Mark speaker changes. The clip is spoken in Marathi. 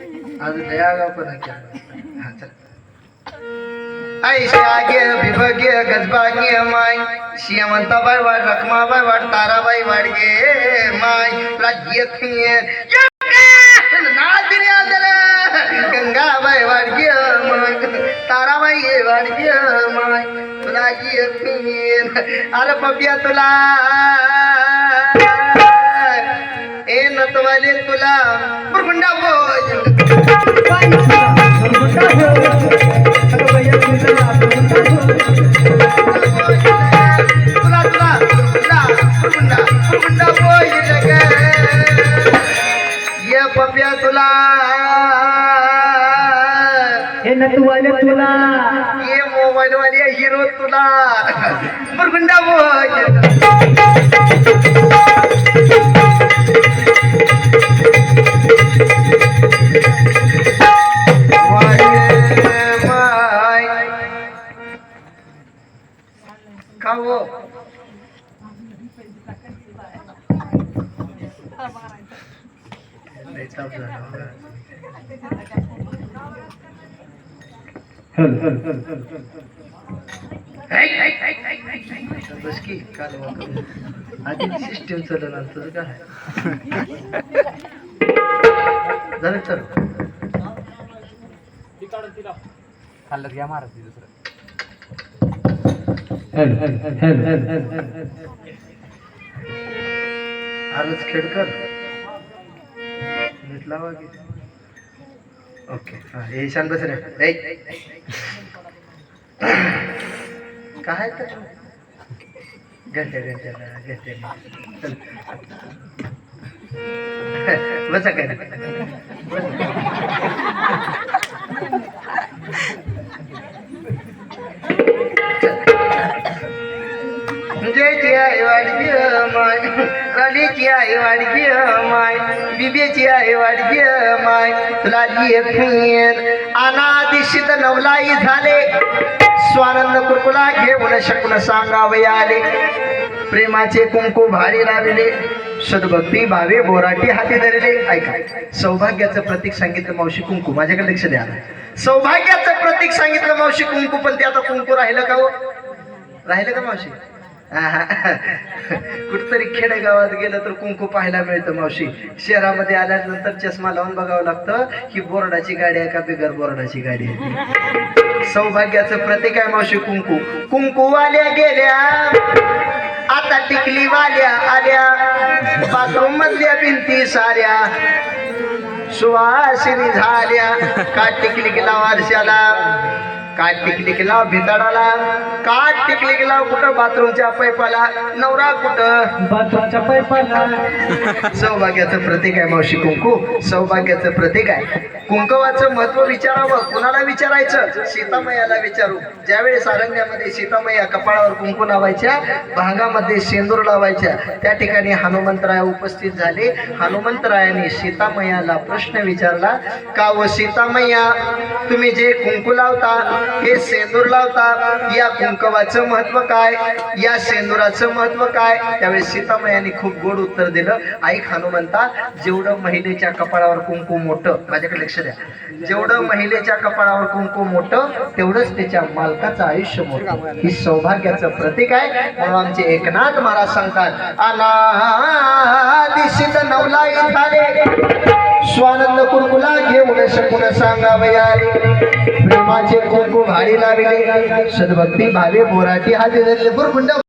Speaker 1: आज दयागा पण हा चल ऐशागे विभागे गजबागे माय श्यामंताबाई वाड रखमाबाई वाड ताराबाई वाडगे माय राज्य नादिनी आदर गंगाबाई वाडगे माय ताराबाई वाडगे माय तुला अरे पप्या तुला ए नतवाले तुला बुरगुंडा बोल तुला तुला तुला बुरगुंडा बोल ये पप्या तुला
Speaker 2: हे नटवाले तुला
Speaker 1: ये मोबाईल वाले हिरो तुला बुरगुंडा बोल खाओ बस की काल आधी सिस्टीम चालणार तुझं काय झालं तर
Speaker 3: खाल्लं घ्या महाराज दुसरं
Speaker 1: आलंच खेडकर नीट लावा की ओके हा हे शांत बस रे काय तर घंटे चल बसा काय जयची आई वाडगी माय राणीची आई वाडगी माय बिबेची आई वाडगी माय तुला अनादिशित नवलाई झाले स्वानंद कुरकुला घेऊन शकून सांगावे आले प्रेमाचे कुंकू भारी लावले सद्भक्ती भावे बोराटी हाती धरले ऐका सौभाग्याचं प्रतीक सांगितलं मावशी कुंकू माझ्याकडे लक्ष द्या सौभाग्याचं प्रतीक सांगितलं मावशी कुंकू पण ते आता कुंकू राहिलं का हो राहिलं का मावशी कुठतरी खेडेगावात गेलं तर कुंकू पाहायला मिळतं मावशी शहरामध्ये आल्यानंतर चष्मा लावून बघावं लागतं की बोर्डाची गाडी आहे का बिगर बोर्डाची गाडी आहे सौभाग्याचं प्रतीक आहे मावशी कुंकू कुंकूवाल्या गेल्या आता टिकली वाल्या आल्या बाथरूम मधल्या भिंती साऱ्या सुवासिनी झाल्या का टिकली गेला वारशाला काट टिकली गेला भिताडाला काट टिकली गेला कुठं बाथरूमच्या पैपाला नवरा कुठं
Speaker 2: बाथरूमच्या पैपाला
Speaker 1: सौभाग्याचं प्रतीक आहे मावशी कुंकू सौभाग्याचं प्रतीक आहे कुंकवाचं महत्व विचारावं कुणाला विचारायचं सीतामैयाला विचारू ज्यावेळी सारंग्यामध्ये सीतामैया कपाळावर कुंकू लावायच्या भांगामध्ये शेंदूर लावायच्या त्या ठिकाणी हनुमंतराय उपस्थित झाले हनुमंतरायाने सीतामैयाला प्रश्न विचारला का व सीतामैया तुम्ही जे कुंकू लावता हे शेंदूर लावता या कुंकवाचं महत्व काय या शेंदुराचं महत्व काय त्यावेळी सीतामैयाने खूप गोड उत्तर दिलं ऐक हनुमंता जेवढं महिलेच्या कपाळावर कुंकू मोठं माझ्याकडे लक्ष द्या जेवढं महिलेच्या कपाळावर कुंकू मोठं तेवढंच त्याच्या मालकाचं आयुष्य मोठं ही सौभाग्याचं प्रतीक आहे म्हणून आमचे एकनाथ महाराज सांगतात अनादिशित नवलाई झाले स्वानंद कुरकुला घेऊन शकून सांगावे आले प्रेमाचे कुंकू भारी लावले सद्भक्ती भावे बोराटी हाती धरले बुरगुंडा